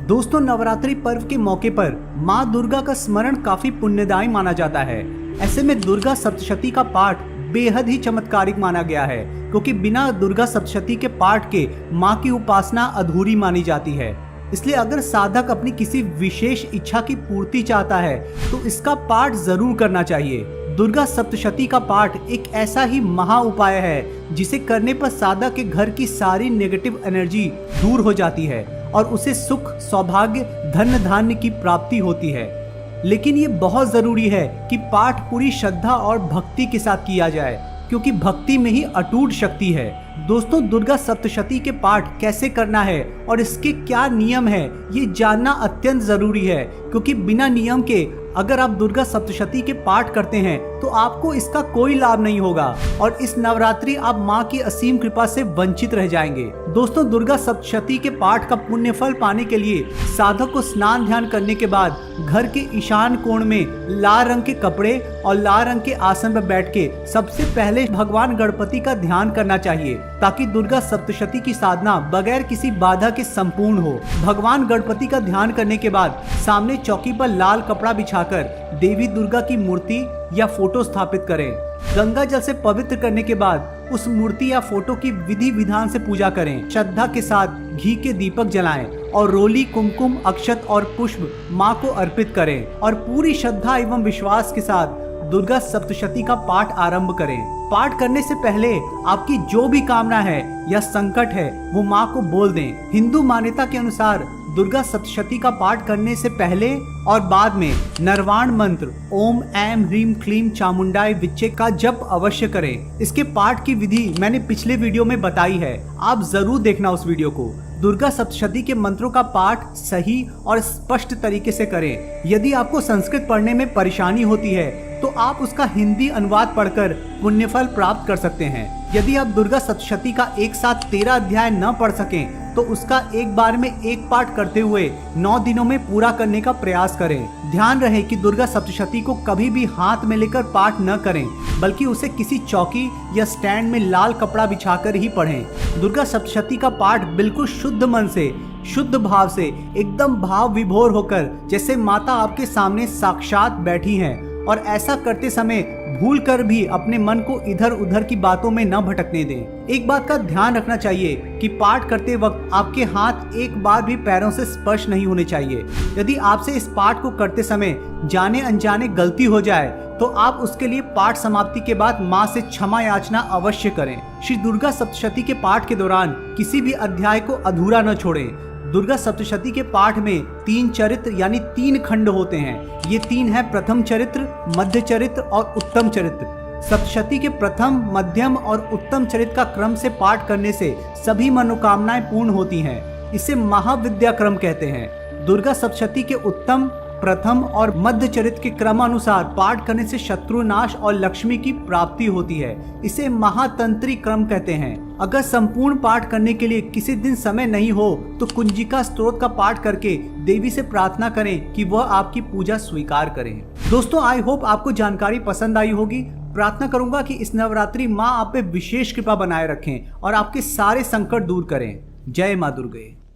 दोस्तों, नवरात्रि पर्व के मौके पर माँ दुर्गा का स्मरण काफी पुण्यदायी माना जाता है। ऐसे में दुर्गा सप्तशती का पाठ बेहद ही चमत्कारिक माना गया है, क्योंकि बिना दुर्गा सप्तशती के पाठ के माँ की उपासना अधूरी मानी जाती है। इसलिए अगर साधक अपनी किसी विशेष इच्छा की पूर्ति चाहता है तो इसका पाठ जरूर करना चाहिए। दुर्गा सप्तशती का पाठ एक ऐसा ही महा उपाय है जिसे करने पर साधक के घर की सारी नेगेटिव एनर्जी दूर हो जाती है और उसे सुख, सौभाग्य, धन धान्य की प्राप्ति होती है। लेकिन ये बहुत जरूरी है कि पाठ पूरी श्रद्धा और भक्ति के साथ किया जाए, क्योंकि भक्ति में ही अटूट शक्ति है। दोस्तों, दुर्गा सप्तशती के पाठ कैसे करना है और इसके क्या नियम है, ये जानना अत्यंत जरूरी है, क्योंकि बिना नियम के अगर आप दुर्गा सप्तशती के पाठ करते हैं तो आपको इसका कोई लाभ नहीं होगा और इस नवरात्रि आप माँ की असीम कृपा से वंचित रह जाएंगे। दोस्तों, दुर्गा सप्तशती के पाठ का पुण्य फल पाने के लिए साधक को स्नान ध्यान करने के बाद घर के ईशान कोण में लाल रंग के कपड़े और लाल रंग के आसन पर बैठ के सबसे पहले भगवान गणपति का ध्यान करना चाहिए, ताकि दुर्गा सप्तशती की साधना बगैर किसी बाधा के संपूर्ण हो। भगवान गणपति का ध्यान करने के बाद सामने चौकी पर लाल कपड़ा बिछाकर देवी दुर्गा की मूर्ति या फोटो स्थापित करें। गंगा जल से पवित्र करने के बाद उस मूर्ति या फोटो की विधि विधान से पूजा करें। श्रद्धा के साथ घी के दीपक जलाएं और रोली, कुमकुम, अक्षत और पुष्प माँ को अर्पित करें और पूरी श्रद्धा एवं विश्वास के साथ दुर्गा सप्तशती का पाठ आरंभ करें। पाठ करने से पहले आपकी जो भी कामना है या संकट है वो माँ को बोल दें। हिंदू मान्यता के अनुसार दुर्गा सप्तशती का पाठ करने से पहले और बाद में नरवाण मंत्र ओम ऐम ह्रीम क्लीम चामुंडाय विच्चे का जप अवश्य करें। इसके पाठ की विधि मैंने पिछले वीडियो में बताई है, आप जरूर देखना उस वीडियो को। दुर्गा सप्तशती के मंत्रों का पाठ सही और स्पष्ट तरीके से करें। यदि आपको संस्कृत पढ़ने में परेशानी होती है तो आप उसका हिंदी अनुवाद पढ़कर पुण्यफल प्राप्त कर सकते हैं। यदि आप दुर्गा सप्तशती का एक साथ 13 अध्याय न पढ़ सकें तो उसका एक बार में एक पाठ करते हुए 9 दिनों में पूरा करने का प्रयास करें। ध्यान रहे कि दुर्गा सप्तशती को कभी भी हाथ में लेकर पाठ न करें, बल्कि उसे किसी चौकी या स्टैंड में लाल कपड़ा बिछाकर ही पढ़ें। दुर्गा सप्तशती का पाठ बिल्कुल शुद्ध मन से, शुद्ध भाव से, एकदम भाव विभोर होकर, जैसे माता आपके सामने साक्षात बैठी हैं। और ऐसा करते समय भूल कर भी अपने मन को इधर उधर की बातों में न भटकने दें। एक बात का ध्यान रखना चाहिए कि पाठ करते वक्त आपके हाथ एक बार भी पैरों से स्पर्श नहीं होने चाहिए। यदि आपसे इस पाठ को करते समय जाने अनजाने गलती हो जाए तो आप उसके लिए पाठ समाप्ति के बाद माँ से क्षमा याचना अवश्य करें। श्री दुर्गा सप्तशती के पाठ के दौरान किसी भी अध्याय को अधूरा न छोड़ें। दुर्गा सप्तशती के पाठ में 3 चरित्र यानी 3 खंड होते हैं। ये 3 है प्रथम चरित्र, मध्य चरित्र और उत्तम चरित्र। सप्तशती के प्रथम, मध्यम और उत्तम चरित्र का क्रम से पाठ करने से सभी मनोकामनाएं पूर्ण होती हैं। इसे महाविद्या क्रम कहते हैं। दुर्गा सप्तशती के उत्तम, प्रथम और मध्य चरित्र के क्रमानुसार पाठ करने से शत्रु नाश और लक्ष्मी की प्राप्ति होती है। इसे महातंत्री क्रम कहते हैं। अगर संपूर्ण पाठ करने के लिए किसी दिन समय नहीं हो तो कुंजिका स्तोत्र का पाठ करके देवी से प्रार्थना करें कि वह आपकी पूजा स्वीकार करें। दोस्तों, आई होप आपको जानकारी पसंद आई होगी। प्रार्थना करूंगा कि इस नवरात्रि माँ आप पे विशेष कृपा बनाए रखें और आपके सारे संकट दूर करें। जय माँ दुर्गे।